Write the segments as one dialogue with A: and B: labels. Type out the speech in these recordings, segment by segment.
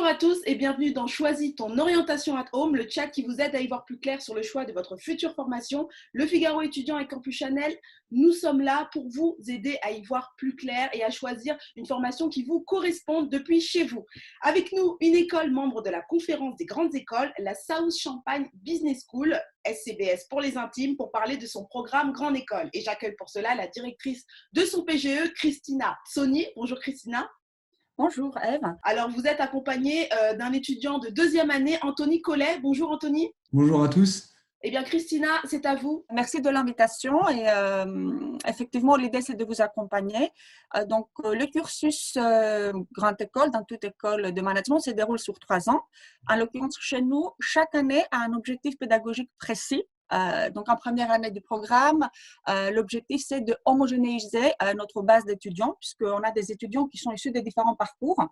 A: Bonjour à tous et bienvenue dans Choisis ton orientation at home, le chat qui vous aide à y voir plus clair sur le choix de votre future formation. Le Figaro étudiant et Campus Chanel, nous sommes là pour vous aider à y voir plus clair et à choisir une formation qui vous corresponde depuis chez vous. Avec nous, une école membre de la conférence des grandes écoles, la South Champagne Business School, SCBS pour les intimes, pour parler de son programme Grande École. Et j'accueille pour cela la directrice de son PGE, Christina Saunier. Bonjour Christina.
B: Bonjour Ève.
A: Alors, vous êtes accompagné d'un étudiant de deuxième année, Anthony Collet. Bonjour Anthony.
C: Bonjour à tous.
A: Eh bien, Christina, c'est à vous.
B: Merci de l'invitation et effectivement, l'idée c'est de vous accompagner. Le cursus Grande École, dans toute école de management, se déroule sur 3 ans. En l'occurrence, chez nous, chaque année a un objectif pédagogique précis. Donc, en première année du programme, l'objectif, c'est de homogénéiser notre base d'étudiants, puisqu'on a des étudiants qui sont issus de différents parcours.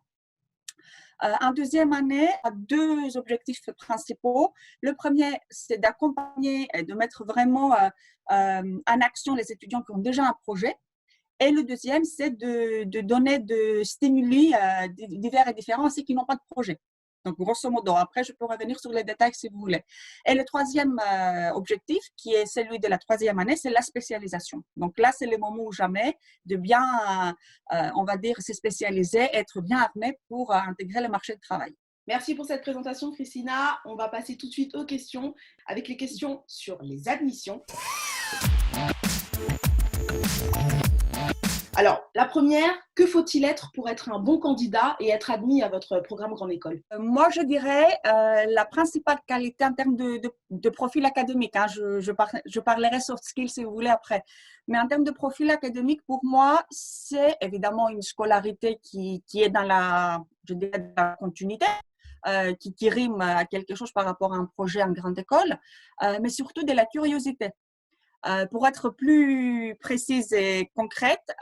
B: En deuxième année, on a 2 objectifs principaux. Le premier, c'est d'accompagner et de mettre vraiment en action les étudiants qui ont déjà un projet. Et le deuxième, c'est de donner des stimuli divers et différents à ceux qui n'ont pas de projet. Donc, grosso modo, après, je peux revenir sur les détails si vous voulez. Et le troisième objectif, qui est celui de la 3e année, c'est la spécialisation. Donc là, c'est le moment ou jamais de bien, on va dire, se spécialiser, être bien armé pour intégrer le marché du travail.
A: Merci pour cette présentation, Christina. On va passer tout de suite aux questions, avec les questions sur les admissions. Alors, la première, que faut-il être pour être un bon candidat et être admis à votre programme Grande École?
B: Moi, je dirais la principale qualité en termes de profil académique. Hein, je parlerai soft skills si vous voulez après. Mais en termes de profil académique, pour moi, c'est évidemment une scolarité qui est dans je dirais, dans la continuité. Qui rime à quelque chose par rapport à un projet en grande école, mais surtout de la curiosité. Pour être plus précise et concrète,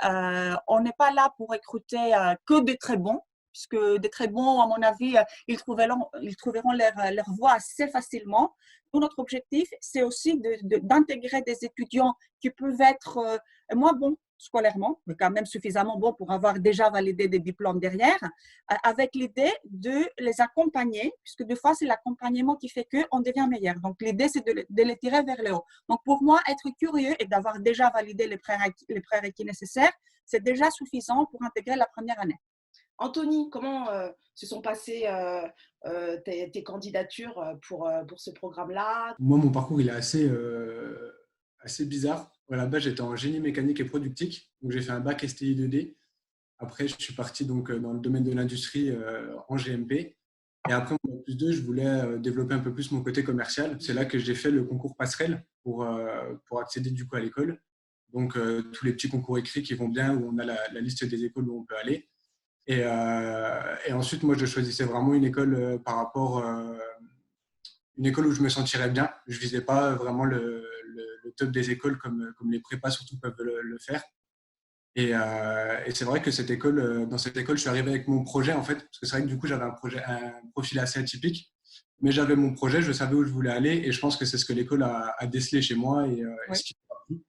B: on n'est pas là pour recruter que des très bons, puisque des très bons, à mon avis, ils trouveront leur voie assez facilement. Notre objectif, c'est aussi d'intégrer des étudiants qui peuvent être moins bons scolairement, mais quand même suffisamment bons pour avoir déjà validé des diplômes derrière, avec l'idée de les accompagner, puisque des fois, c'est l'accompagnement qui fait qu'on devient meilleur. Donc, l'idée, c'est de les tirer vers le haut. Donc, pour moi, être curieux et d'avoir déjà validé les prérequis nécessaires, c'est déjà suffisant pour intégrer la première année.
A: Anthony, comment se sont passées tes candidatures pour ce programme-là?
C: Moi, mon parcours, il est assez bizarre. À la base, j'étais en génie mécanique et productique. Donc, j'ai fait un bac STI 2D. Après, je suis parti donc, dans le domaine de l'industrie en GMP. Et après, mon bac plus 2, je voulais développer un peu plus mon côté commercial. C'est là que j'ai fait le concours passerelle pour accéder du coup à l'école. Donc, tous les petits concours écrits qui vont bien, où on a la liste des écoles où on peut aller. Et ensuite, moi, je choisissais vraiment une école par rapport une école où je me sentirais bien. Je ne visais pas vraiment le top des écoles comme les prépas surtout peuvent le faire. Et c'est vrai que dans cette école, je suis arrivé avec mon projet en fait, parce que c'est vrai que du coup, j'avais un profil assez atypique, mais j'avais mon projet, je savais où je voulais aller, et je pense que c'est ce que l'école a décelé chez moi et ce qui m'a plu.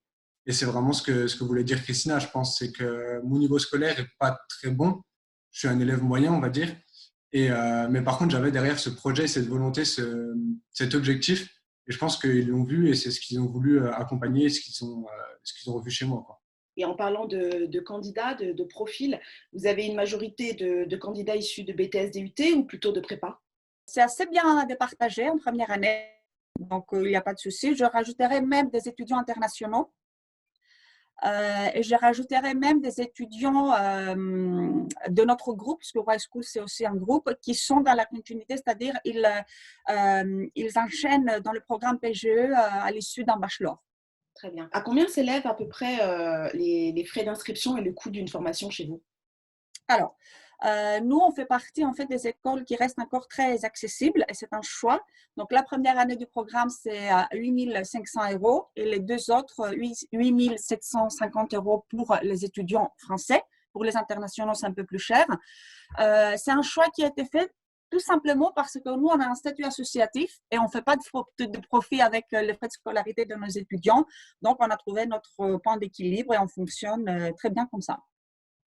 C: Et c'est vraiment ce que voulait dire Christina, je pense, c'est que mon niveau scolaire est pas très bon. Je suis un élève moyen, on va dire. Mais par contre, j'avais derrière ce projet, cette volonté, cet objectif. Et je pense qu'ils l'ont vu et c'est ce qu'ils ont voulu accompagner, ce qu'ils ont revu chez moi, quoi.
A: Et en parlant de candidats, de profils, vous avez une majorité de candidats issus de BTS DUT ou plutôt de prépa?
B: C'est assez bien départagé en première année, donc il n'y a pas de souci. Je rajouterai même des étudiants internationaux. Et je rajouterai même des étudiants de notre groupe, puisque White School, c'est aussi un groupe, qui sont dans la continuité, c'est-à-dire ils enchaînent dans le programme PGE à l'issue d'un bachelor.
A: Très bien. À combien s'élèvent à peu près les frais d'inscription et le coût d'une formation chez vous?
B: Alors, nous, on fait partie en fait des écoles qui restent encore très accessibles et c'est un choix. Donc, la première année du programme, c'est 8 500 € et les 2 autres, 8 750 € pour les étudiants français. Pour les internationaux, c'est un peu plus cher. C'est un choix qui a été fait tout simplement parce que nous, on a un statut associatif et on ne fait pas de profit avec les frais de scolarité de nos étudiants. Donc, on a trouvé notre point d'équilibre et on fonctionne très bien comme ça.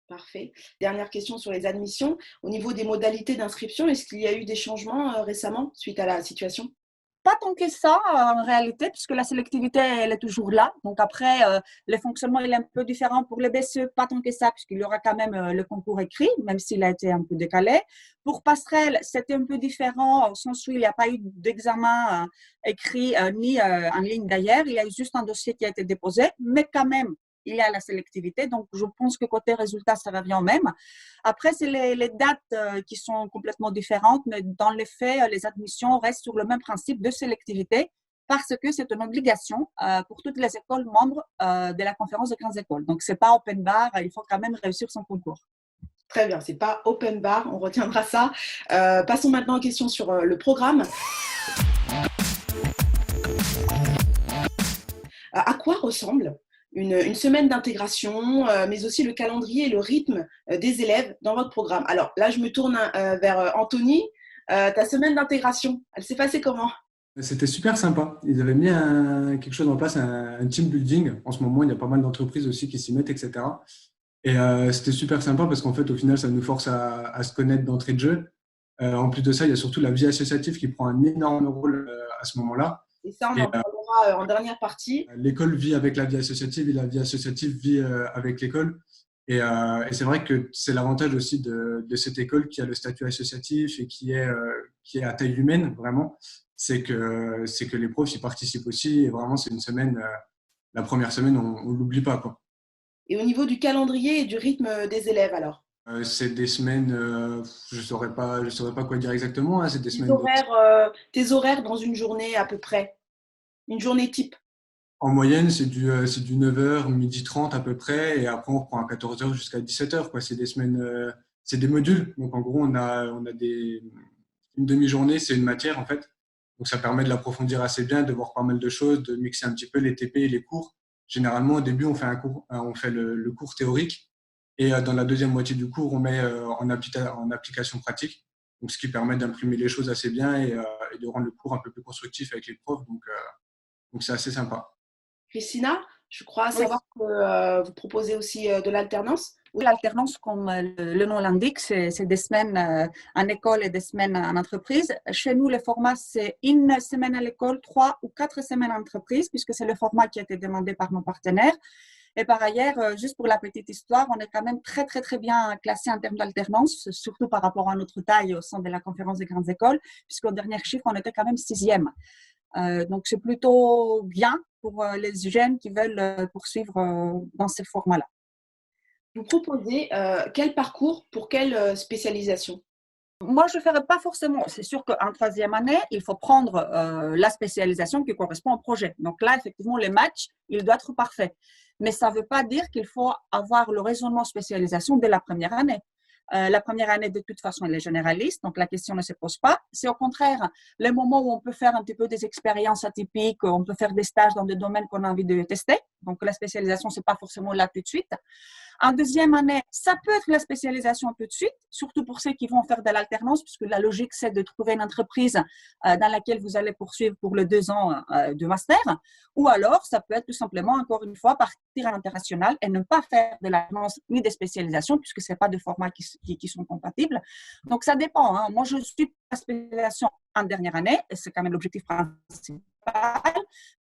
A: Parfait. Dernière question sur les admissions. Au niveau des modalités d'inscription, est-ce qu'il y a eu des changements récemment suite à la situation?
B: Pas tant que ça en réalité, puisque la sélectivité, elle est toujours là. Donc après, le fonctionnement il est un peu différent pour les BCE, pas tant que ça, puisqu'il y aura quand même le concours écrit, même s'il a été un peu décalé. Pour Passerelle, c'était un peu différent, au sens où il n'y a pas eu d'examen écrit ni en ligne d'ailleurs. Il y a eu juste un dossier qui a été déposé, mais quand même, il y a la sélectivité. Donc, je pense que côté résultat, ça revient au même. Après, c'est les dates qui sont complètement différentes, mais dans les faits, les admissions restent sur le même principe de sélectivité parce que c'est une obligation pour toutes les écoles membres de la conférence des grandes écoles. Donc, ce n'est pas open bar, il faut quand même réussir son concours.
A: Très bien, c'est pas open bar, on retiendra ça. Passons maintenant aux questions sur le programme. À quoi ressemble une semaine d'intégration, mais aussi le calendrier et le rythme des élèves dans votre programme? Alors là, je me tourne vers Anthony. Ta semaine d'intégration, elle s'est passée comment?
C: C'était super sympa. Ils avaient mis quelque chose en place, un team building. En ce moment, il y a pas mal d'entreprises aussi qui s'y mettent, etc. Et c'était super sympa parce qu'en fait, au final, ça nous force à se connaître d'entrée de jeu. En plus de ça, il y a surtout la vie associative qui prend un énorme rôle à ce moment-là.
A: Et ça, on en parlera en dernière partie.
C: L'école vit avec la vie associative et la vie associative vit avec l'école. Et c'est vrai que c'est l'avantage aussi de cette école qui a le statut associatif et qui est à taille humaine, vraiment. C'est que les profs y participent aussi. Et vraiment, c'est une semaine, la première semaine, on ne l'oublie pas, quoi.
A: Et au niveau du calendrier et du rythme des élèves, alors?
C: C'est des semaines, je saurais pas quoi dire exactement. Hein, c'est des semaines
A: Tes horaires dans une journée à peu près, une journée type.
C: En moyenne, c'est du 9h, 12h30 à peu près, et après on reprend à 14h jusqu'à 17h, quoi. C'est des semaines, c'est des modules. Donc en gros, on a une demi-journée, c'est une matière en fait. Donc ça permet de l'approfondir assez bien, de voir pas mal de choses, de mixer un petit peu les TP et les cours. Généralement, au début, on fait le cours théorique, et dans la deuxième moitié du cours, on met en application pratique. Donc ce qui permet d'imprimer les choses assez bien et de rendre le cours un peu plus constructif avec les profs. Donc c'est assez sympa.
A: Christina, je crois
B: Oui.
A: savoir que vous proposez aussi de l'alternance.
B: Oui, l'alternance, comme le nom l'indique, c'est des semaines en école et des semaines en entreprise. Chez nous, le format, c'est une semaine à l'école, 3 ou 4 semaines en entreprise, puisque c'est le format qui a été demandé par nos partenaires. Et par ailleurs, juste pour la petite histoire, on est quand même très, très, très bien classé en termes d'alternance, surtout par rapport à notre taille au sein de la conférence des grandes écoles, puisqu'au dernier chiffre, on était quand même 6e. Donc, c'est plutôt bien pour les jeunes qui veulent poursuivre dans ce format-là.
A: Vous proposez quel parcours pour quelle spécialisation?
B: Moi, je ne ferai pas forcément. C'est sûr qu'en troisième année, il faut prendre la spécialisation qui correspond au projet. Donc là, effectivement, les matchs, il doit être parfait. Mais ça ne veut pas dire qu'il faut avoir le raisonnement spécialisation dès la première année. La première année, de toute façon, elle est généraliste, donc la question ne se pose pas. C'est au contraire le moment où on peut faire un petit peu des expériences atypiques, on peut faire des stages dans des domaines qu'on a envie de tester. Donc la spécialisation, ce n'est pas forcément là tout de suite. En deuxième année, ça peut être la spécialisation tout de suite, surtout pour ceux qui vont faire de l'alternance, puisque la logique, c'est de trouver une entreprise dans laquelle vous allez poursuivre pour les 2 ans de master. Ou alors, ça peut être tout simplement, encore une fois, partir à l'international et ne pas faire de l'alternance ni des spécialisations, puisque ce n'est pas de formats qui sont compatibles. Donc, ça dépend. Hein. Moi, je suis la spécialisation en dernière année, et c'est quand même l'objectif principal.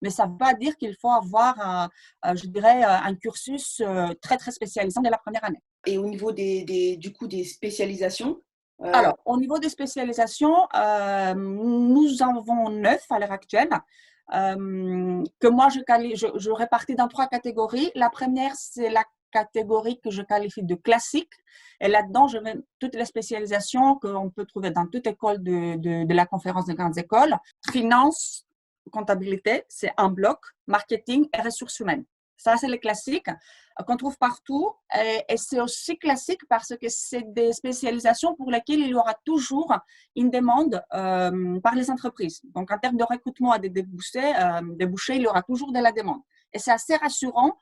B: Mais ça ne veut pas dire qu'il faut avoir, je dirais, un cursus très, très spécialisant dès la première année.
A: Et au niveau du coup, des spécialisations?
B: Alors, au niveau des spécialisations, nous en avons 9 à l'heure actuelle, que moi, je répartis dans 3 catégories. La première, c'est la catégorie que je qualifie de classique. Et là-dedans, je mets toutes les spécialisations qu'on peut trouver dans toute école de la conférence des grandes écoles. Finance, comptabilité, c'est un bloc, marketing et ressources humaines. Ça, c'est les classiques qu'on trouve partout. Et c'est aussi classique parce que c'est des spécialisations pour lesquelles il y aura toujours une demande par les entreprises. Donc, en termes de recrutement et de débouchés, il y aura toujours de la demande. Et c'est assez rassurant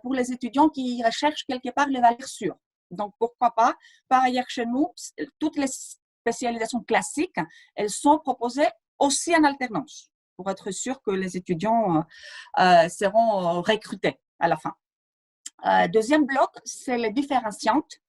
B: pour les étudiants qui recherchent quelque part les valeurs sûres. Donc, pourquoi pas? Par ailleurs, chez nous, toutes les spécialisations classiques, elles sont proposées aussi en alternance, pour être sûr que les étudiants seront recrutés à la fin. Deuxième bloc, c'est les différenciantes.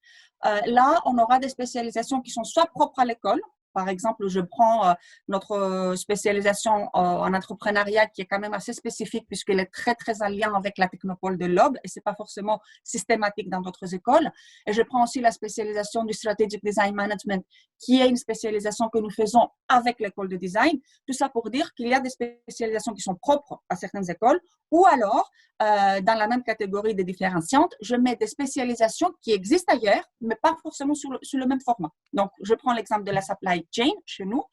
B: Là, on aura des spécialisations qui sont soit propres à l'école. Par exemple, je prends notre spécialisation en entrepreneuriat qui est quand même assez spécifique puisqu'elle est très, très en lien avec la Technopole de l'Aube et ce n'est pas forcément systématique dans d'autres écoles. Et je prends aussi la spécialisation du Strategic Design Management qui est une spécialisation que nous faisons avec l'école de design. Tout ça pour dire qu'il y a des spécialisations qui sont propres à certaines écoles ou alors, dans la même catégorie des différenciantes, je mets des spécialisations qui existent ailleurs, mais pas forcément sur le même format. Donc, je prends l'exemple de la supply chain chez nous.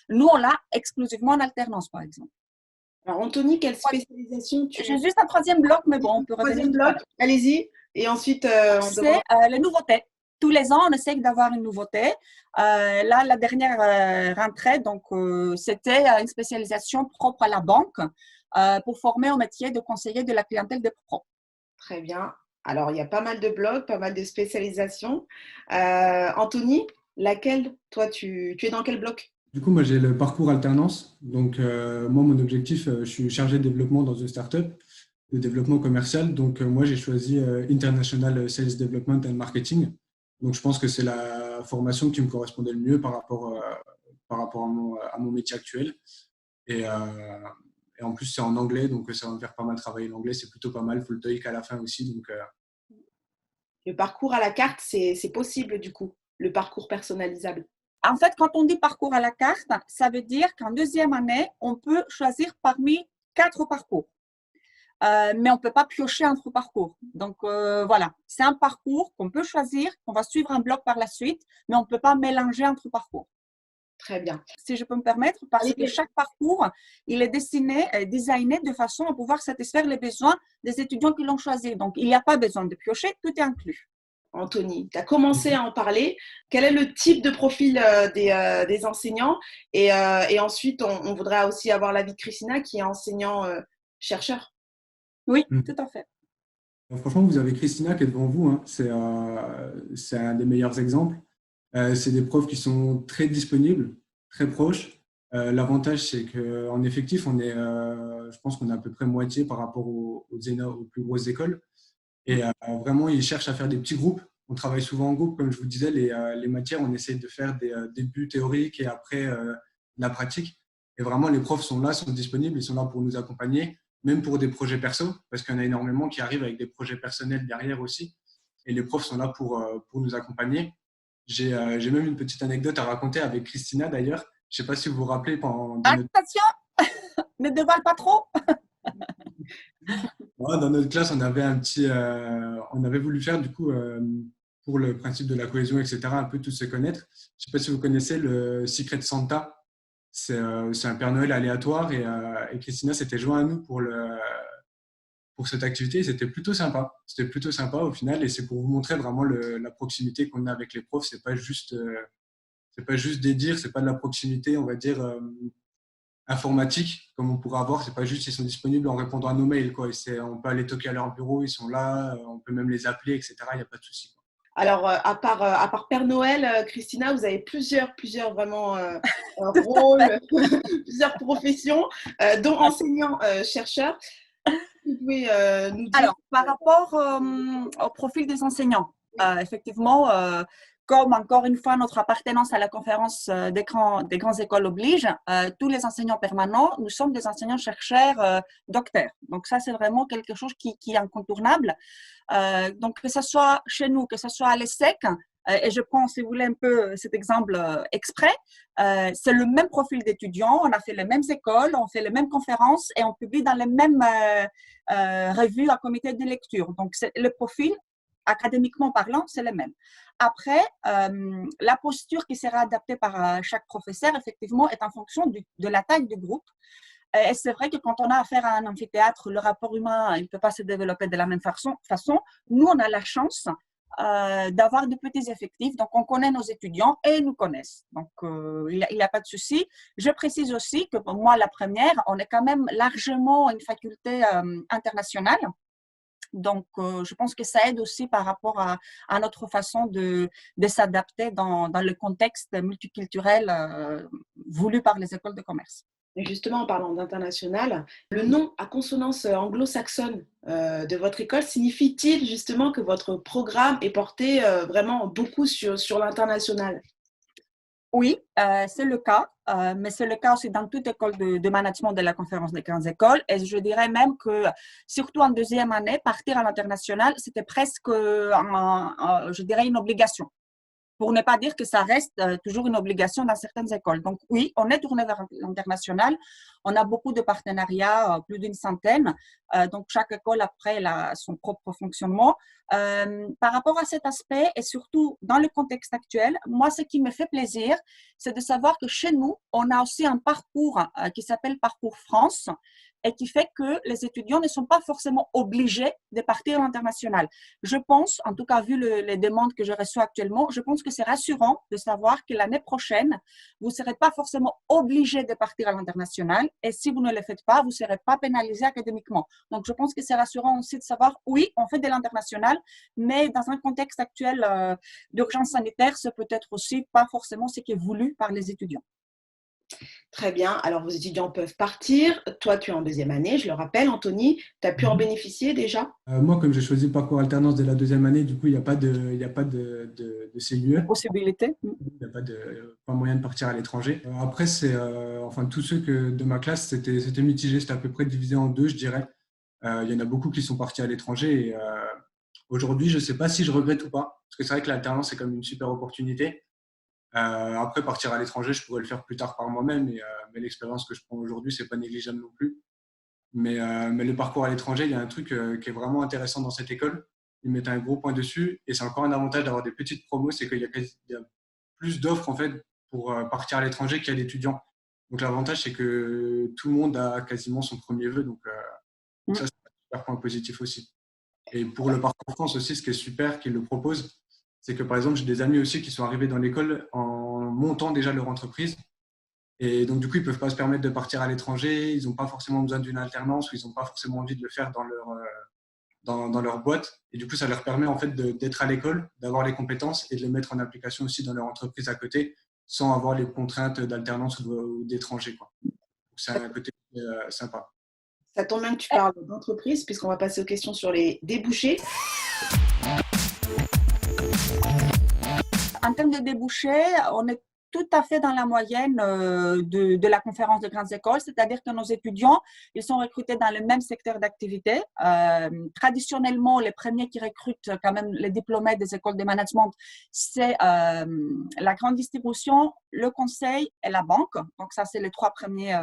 B: Nous, on l'a exclusivement en alternance, par exemple.
A: Alors, Anthony, quelle spécialisation tu...
B: J'ai juste un troisième bloc, mais bon, on peut revenir.
A: Troisième bloc, allez-y. Et ensuite,
B: c'est les nouveautés. Tous les ans, on essaie d'avoir une nouveauté. Là, la dernière rentrée, donc, c'était une spécialisation propre à la banque pour former au métier de conseiller de la clientèle des pros.
A: Très bien. Alors, il y a pas mal de blogs, pas mal de spécialisations. Anthony, laquelle, toi, tu es dans quel bloc?
C: Du coup, moi, j'ai le parcours alternance. Donc, moi, mon objectif, je suis chargé de développement dans une startup de développement commercial. Donc, moi, j'ai choisi International Sales Development and Marketing. Donc, je pense que c'est la formation qui me correspondait le mieux par rapport à mon métier actuel. Et en plus, c'est en anglais, donc ça va me faire pas mal travailler l'anglais. C'est plutôt pas mal. Il faut le TOEIC à la fin aussi. Donc,
A: le parcours à la carte, c'est possible du coup, le parcours personnalisable.
B: En fait, quand on dit parcours à la carte, ça veut dire qu'en deuxième année, on peut choisir parmi 4 parcours. Mais on ne peut pas piocher entre parcours. Donc, voilà, c'est un parcours qu'on peut choisir, qu'on va suivre un bloc par la suite, mais on ne peut pas mélanger entre parcours.
A: Très bien.
B: Si je peux me permettre, parce que chaque parcours, il est designé de façon à pouvoir satisfaire les besoins des étudiants qui l'ont choisi. Donc, il n'y a pas besoin de piocher, tout est inclus.
A: Anthony, tu as commencé à en parler. Quel est le type de profil des enseignants? Et ensuite, on voudrait aussi avoir l'avis de Christina, qui est enseignant-chercheur.
B: Oui, tout à fait.
C: Franchement, vous avez Christina qui est devant vous. Hein. C'est un des meilleurs exemples. C'est des profs qui sont très disponibles, très proches. L'avantage, c'est qu'en effectif, je pense qu'on est à peu près moitié par rapport aux plus grosses écoles. Et vraiment, ils cherchent à faire des petits groupes. On travaille souvent en groupe, comme je vous disais, les matières, on essaie de faire des débuts théoriques et après la pratique. Et vraiment, les profs sont là, sont disponibles, ils sont là pour nous accompagner, même pour des projets perso, parce qu'il y en a énormément qui arrivent avec des projets personnels derrière aussi. Et les profs sont là pour nous accompagner. J'ai même une petite anecdote à raconter avec Christina d'ailleurs. Je ne sais pas si vous vous rappelez pendant…
B: Attention, ne dévoile pas trop.
C: Dans notre classe, on avait on avait voulu faire du coup pour le principe de la cohésion, etc. Un peu tous se connaître. Je ne sais pas si vous connaissez le Secret Santa. C'est un Père Noël aléatoire et Christina s'était joint à nous pour cette activité. C'était plutôt sympa. C'était plutôt sympa au final et c'est pour vous montrer vraiment la proximité qu'on a avec les profs. C'est pas juste des dires, c'est pas de la proximité, on va dire informatique comme on pourrait avoir. C'est pas juste ils sont disponibles en répondant à nos mails, quoi. On peut aller toquer à leur bureau, ils sont là, on peut même les appeler, etc. Il n'y a pas de souci.
A: Alors, à part Père Noël, Christina, vous avez plusieurs vraiment rôles, plusieurs professions, dont enseignant-chercheur. Vous pouvez nous dire…
B: Alors, par rapport au profil des enseignants, effectivement, comme encore une fois notre appartenance à la conférence des grandes écoles oblige, tous les enseignants permanents, nous sommes des enseignants-chercheurs docteurs. Donc ça, c'est vraiment quelque chose qui est incontournable. Donc que ce soit chez nous, que ce soit à l'ESSEC, et je prends, si vous voulez, un peu cet exemple exprès, c'est le même profil d'étudiants, on a fait les mêmes écoles, on fait les mêmes conférences et on publie dans les mêmes revues à comité de lecture. Donc le profil, académiquement parlant, c'est le même. Après, la posture qui sera adaptée par chaque professeur, effectivement, est en fonction de la taille du groupe. Et c'est vrai que quand on a affaire à un amphithéâtre, le rapport humain, il ne peut pas se développer de la même façon. Nous, on a la chance d'avoir de petits effectifs. Donc, on connaît nos étudiants et ils nous connaissent. Donc, il n'y a pas de souci. Je précise aussi que pour moi, la première, on est quand même largement une faculté internationale. Donc, je pense que ça aide aussi par rapport à notre façon de s'adapter dans le contexte multiculturel voulu par les écoles de commerce.
A: Et justement, en parlant d'international, le nom à consonance anglo-saxonne de votre école signifie-t-il justement que votre programme est porté vraiment beaucoup sur l'international?
B: Oui, c'est le cas, mais c'est le cas aussi dans toute école de management de la conférence des grandes écoles. Et je dirais même que, surtout en deuxième année, partir à l'international, c'était presque, je dirais, une obligation. Pour ne pas dire que ça reste toujours une obligation dans certaines écoles. Donc oui, on est tourné vers l'international. On a beaucoup de partenariats, plus d'une centaine. Donc chaque école après elle a son propre fonctionnement. Par rapport à cet aspect et surtout dans le contexte actuel, moi ce qui me fait plaisir, c'est de savoir que chez nous, on a aussi un parcours qui s'appelle Parcours France et qui fait que les étudiants ne sont pas forcément obligés de partir à l'international. Je pense, en tout cas vu les demandes que je reçois actuellement, je pense que c'est rassurant de savoir que l'année prochaine, vous ne serez pas forcément obligé de partir à l'international et si vous ne le faites pas, vous ne serez pas pénalisé académiquement. Donc, je pense que c'est rassurant aussi de savoir, oui, on fait de l'international, mais dans un contexte actuel d'urgence sanitaire, c'est peut-être aussi pas forcément ce qui est voulu par les étudiants.
A: Très bien. Alors, vos étudiants peuvent partir. Toi, tu es en deuxième année, je le rappelle. Anthony, tu as pu en bénéficier déjà?
C: Moi, comme j'ai choisi le parcours alternance dès la deuxième année, du coup, il n'y a pas de CUE.
B: Possibilité.
C: Il n'y a pas moyen de partir à l'étranger. Après, enfin, tous ceux de ma classe, c'était mitigé. C'était à peu près divisé en deux, je dirais. Il y en a beaucoup qui sont partis à l'étranger. Et aujourd'hui, je ne sais pas si je regrette ou pas. Parce que c'est vrai que l'alternance, c'est comme une super opportunité. Après, partir à l'étranger, je pourrais le faire plus tard par moi-même. Mais l'expérience que je prends aujourd'hui, ce n'est pas négligeable non plus. Mais le parcours à l'étranger, il y a un truc qui est vraiment intéressant dans cette école. Ils mettent un gros point dessus. Et c'est encore un avantage d'avoir des petites promos, c'est qu'il y a plus d'offres en fait, pour partir à l'étranger qu'il y a d'étudiants. Donc l'avantage, c'est que tout le monde a quasiment son premier vœu. Donc ça, c'est un super point positif aussi. Et pour le parcours France aussi, ce qui est super qu'ils le proposent, c'est que par exemple, j'ai des amis aussi qui sont arrivés dans l'école en montant déjà leur entreprise. Et donc, du coup, ils ne peuvent pas se permettre de partir à l'étranger. Ils n'ont pas forcément besoin d'une alternance ou ils n'ont pas forcément envie de le faire dans leur boîte. Et du coup, ça leur permet en fait d'être à l'école, d'avoir les compétences et de les mettre en application aussi dans leur entreprise à côté sans avoir les contraintes d'alternance ou d'étranger. C'est un côté sympa.
A: Ça tombe bien que tu parles d'entreprise, puisqu'on va passer aux questions sur les débouchés.
B: En termes de débouchés, on est tout à fait dans la moyenne de la conférence de grandes écoles, c'est-à-dire que nos étudiants, ils sont recrutés dans le même secteur d'activité. Traditionnellement, les premiers qui recrutent quand même les diplômés des écoles de management, c'est la grande distribution, le conseil et la banque. Donc ça, c'est les trois premiers,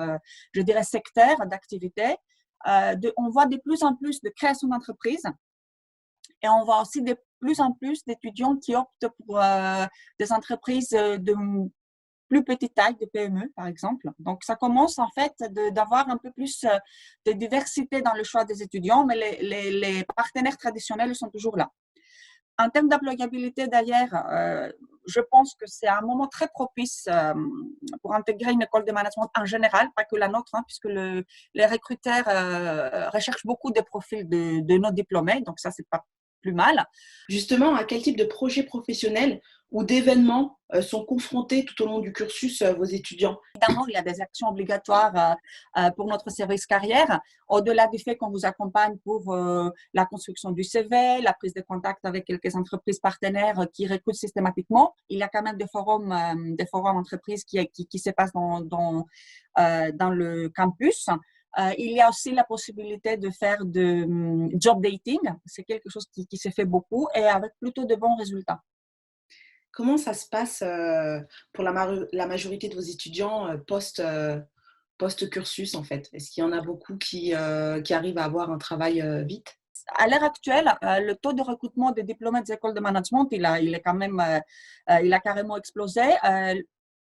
B: je dirais, secteurs d'activité. On voit de plus en plus de création d'entreprises et on voit aussi de plus en plus d'étudiants qui optent pour des entreprises de plus petite taille, de PME, par exemple. Donc, ça commence en fait d'avoir un peu plus de diversité dans le choix des étudiants, mais les partenaires traditionnels sont toujours là. En termes d'employabilité, d'ailleurs, je pense que c'est un moment très propice pour intégrer une école de management en général, pas que la nôtre, hein, puisque les recruteurs recherchent beaucoup de profils de nos diplômés, donc ça, c'est pas plus mal.
A: Justement, à quel type de projet professionnel ou d'événements sont confrontés tout au long du cursus vos étudiants?
B: Évidemment, il y a des actions obligatoires pour notre service carrière, au-delà du fait qu'on vous accompagne pour la construction du CV, la prise de contact avec quelques entreprises partenaires qui recrutent systématiquement. Il y a quand même des forums entreprises qui se passent dans le campus. Il y a aussi la possibilité de faire de job dating. C'est quelque chose qui se fait beaucoup et avec plutôt de bons résultats.
A: Comment ça se passe pour la majorité de vos étudiants post-cursus en fait? Est-ce qu'il y en a beaucoup qui arrivent à avoir un travail vite?
B: À l'heure actuelle, le taux de recrutement des diplômés des écoles de management, il a carrément explosé.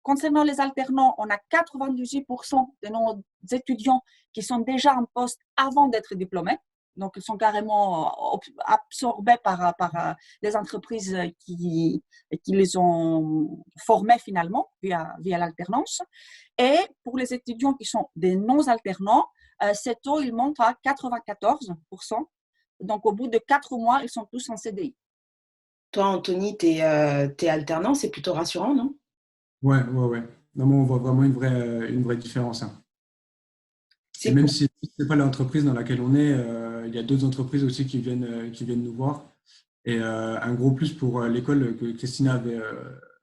B: Concernant les alternants, on a 98% de nos étudiants qui sont déjà en poste avant d'être diplômés. Donc, ils sont carrément absorbés par les entreprises qui les ont formés finalement via l'alternance. Et pour les étudiants qui sont des non-alternants, ce taux, il monte à 94%. Donc, au bout de 4 mois, ils sont tous en CDI.
A: Toi, Anthony, tu es alternant, c'est plutôt rassurant, non?
C: Ouais. Non, on voit vraiment une vraie différence. Hein. Et même si ce n'est pas l'entreprise dans laquelle on est, il y a d'autres entreprises aussi qui viennent nous voir. Et un gros plus pour l'école que Christina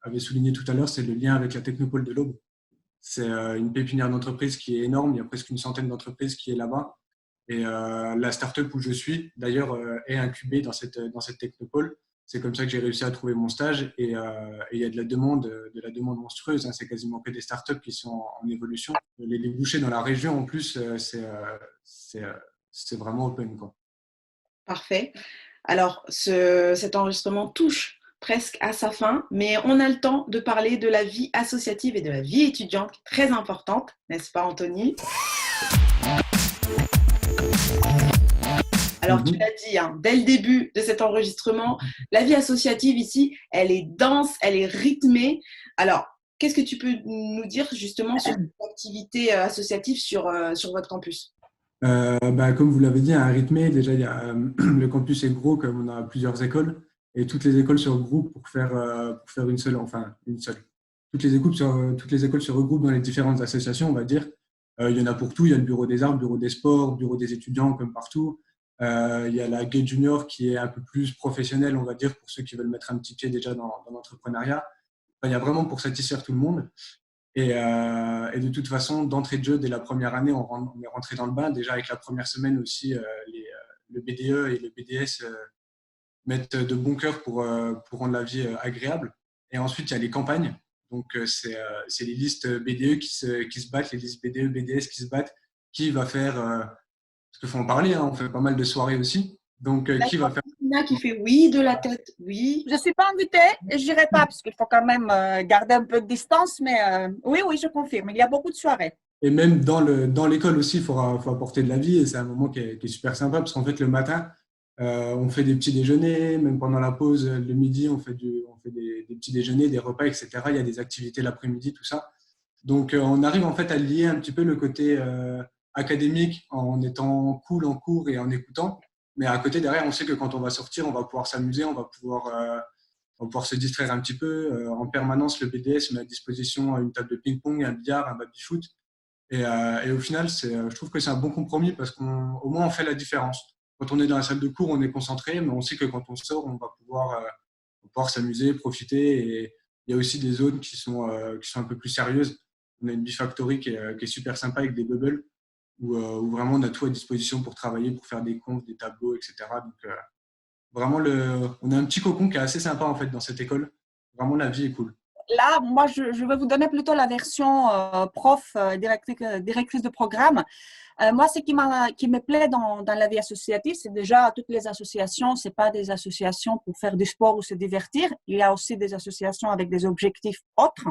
C: avait souligné tout à l'heure, c'est le lien avec la Technopole de l'Aube. C'est une pépinière d'entreprise qui est énorme. Il y a presque une centaine d'entreprises qui est là-bas. Et la startup où je suis, d'ailleurs, est incubée dans cette technopole. C'est comme ça que j'ai réussi à trouver mon stage. Et il y a de la demande monstrueuse. Hein. C'est quasiment que des startups qui sont en évolution. Les débouchés dans la région, en plus, c'est vraiment open, quoi.
A: Parfait. Alors, cet enregistrement touche presque à sa fin, mais on a le temps de parler de la vie associative et de la vie étudiante, très importante, n'est-ce pas, Anthony? Alors, tu l'as dit, hein, dès le début de cet enregistrement, la vie associative ici, elle est dense, elle est rythmée. Alors, qu'est-ce que tu peux nous dire justement sur l'activité associative sur votre campus?
C: Comme vous l'avez dit, un rythmé, déjà, le campus est gros, comme on a plusieurs écoles, et toutes les écoles se regroupent pour faire une seule. Toutes les écoles se regroupent dans les différentes associations, on va dire. Il y en a pour tout, il y a le bureau des arts, le bureau des sports, le bureau des étudiants, comme partout. Il y a la Gate Junior qui est un peu plus professionnelle, on va dire, pour ceux qui veulent mettre un petit pied déjà dans l'entrepreneuriat. Il y a vraiment pour satisfaire tout le monde. Et de toute façon, d'entrée de jeu, dès la première année, on est rentré dans le bain. Déjà, avec la première semaine aussi, le BDE et le BDS mettent de bon cœur pour rendre la vie agréable. Et ensuite, il y a les campagnes. Donc, c'est les listes BDE qui se battent, les listes BDE, BDS qui se battent. Qui va faire… parce qu'il faut en parler, hein, on fait pas mal de soirées aussi. Donc, qui va faire…
A: Christina qui fait oui de la tête, oui.
B: Je ne suis pas invitée et je n'irai pas parce qu'il faut quand même garder un peu de distance, mais oui, je confirme. Il y a beaucoup de soirées.
C: Et même dans l'école aussi, il faut apporter de la vie et c'est un moment qui est super sympa parce qu'en fait, le matin, on fait des petits déjeuners, même pendant la pause, le midi, on fait des petits déjeuners, des repas, etc. Il y a des activités l'après-midi, tout ça. Donc, on arrive en fait à lier un petit peu le côté académique en étant cool en cours et en écoutant. Mais à côté, derrière, on sait que quand on va sortir, on va pouvoir s'amuser, on va pouvoir se distraire un petit peu. En permanence, le BDS met à disposition une table de ping-pong, un billard, un baby-foot. Et au final, je trouve que c'est un bon compromis parce qu'au moins, on fait la différence. Quand on est dans la salle de cours, on est concentré, mais on sait que quand on sort, on va pouvoir s'amuser, profiter. Et il y a aussi des zones qui sont un peu plus sérieuses. On a une Bifactory qui est super sympa avec des bubbles où vraiment on a tout à disposition pour travailler, pour faire des confs, des tableaux, etc. Donc, vraiment, on a un petit cocon qui est assez sympa en fait dans cette école. Vraiment, la vie est cool.
B: Là, moi, je vais vous donner plutôt la version prof, directrice de programme. Moi, ce qui me plaît dans la vie associative, c'est déjà toutes les associations, ce n'est pas des associations pour faire du sport ou se divertir. Il y a aussi des associations avec des objectifs autres,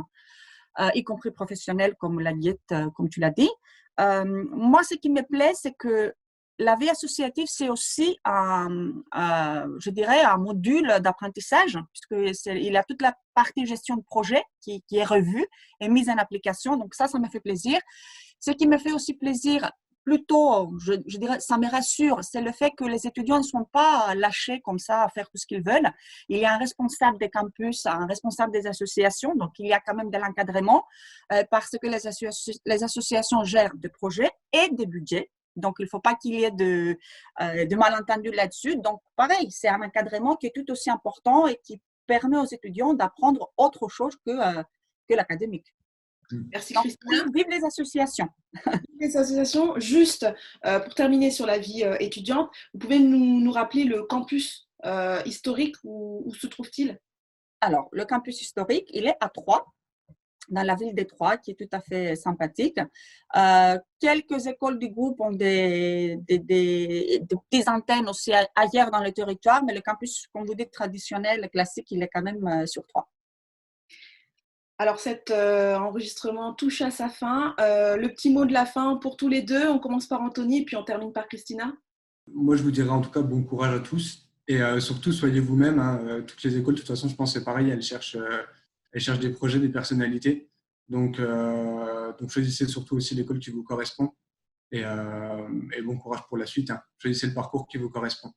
B: y compris professionnels comme la diète, comme tu l'as dit. Moi, ce qui me plaît, c'est que la vie associative, c'est aussi je dirais, un module d'apprentissage, puisqu'il y a toute la partie gestion de projet qui est revue et mise en application. Donc ça me fait plaisir. Ce qui me fait aussi plaisir, plutôt, je dirais, ça me rassure, c'est le fait que les étudiants ne sont pas lâchés comme ça à faire tout ce qu'ils veulent. Il y a un responsable des campus, un responsable des associations, donc il y a quand même de l'encadrement parce que les associations gèrent des projets et des budgets. Donc, il ne faut pas qu'il y ait de malentendus là-dessus. Donc, pareil, c'est un encadrement qui est tout aussi important et qui permet aux étudiants d'apprendre autre chose que l'académique.
A: Merci
B: Donc,
A: Christina.
B: vive les associations.
A: Les associations, juste pour terminer sur la vie étudiante, vous pouvez nous rappeler le campus historique, où se trouve-t-il?
B: Alors, le campus historique, il est à Troyes, dans la ville de Troyes, qui est tout à fait sympathique. Quelques écoles du groupe ont des petites antennes aussi ailleurs dans le territoire, mais le campus, comme vous dites, traditionnel, classique, il est quand même sur Troyes.
A: Alors, cet enregistrement touche à sa fin. Le petit mot de la fin pour tous les deux. On commence par Anthony, puis on termine par Christina.
C: Moi, je vous dirais en tout cas bon courage à tous. Et surtout, soyez vous-même. Hein. Toutes les écoles, de toute façon, je pense que c'est pareil. Elles cherchent des projets, des personnalités. Donc choisissez surtout aussi l'école qui vous correspond. Et bon courage pour la suite. Hein. Choisissez le parcours qui vous correspond.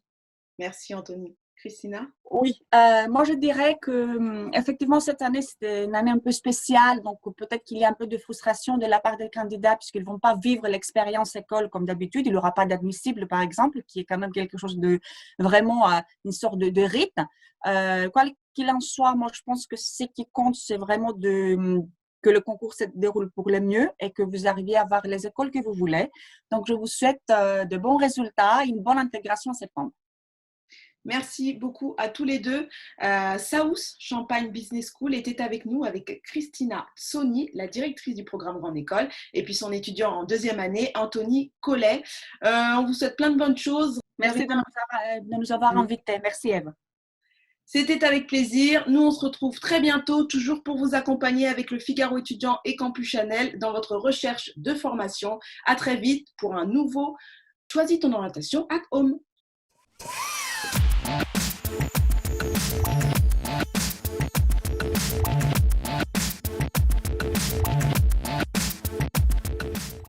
A: Merci, Anthony. Christina?
B: Oui, moi je dirais que effectivement cette année c'était une année un peu spéciale, donc peut-être qu'il y a un peu de frustration de la part des candidats puisqu'ils vont pas vivre l'expérience école comme d'habitude. Il n'y aura pas d'admissible par exemple, qui est quand même quelque chose de vraiment une sorte de rite. Quoi qu'il en soit, moi je pense que ce qui compte c'est vraiment que le concours se déroule pour le mieux et que vous arriviez à avoir les écoles que vous voulez. Donc je vous souhaite de bons résultats, une bonne intégration en septembre.
A: Merci beaucoup à tous les deux. Saus Champagne Business School était avec nous avec Christina Sony, la directrice du programme Grande École, et puis son étudiant en deuxième année, Anthony Collet. On vous souhaite plein de bonnes choses.
B: Merci de nous avoir invités. Merci Eve.
A: C'était avec plaisir. Nous, on se retrouve très bientôt, toujours pour vous accompagner avec le Figaro étudiant et Campus Chanel dans votre recherche de formation. À très vite pour un nouveau Choisis ton orientation at home.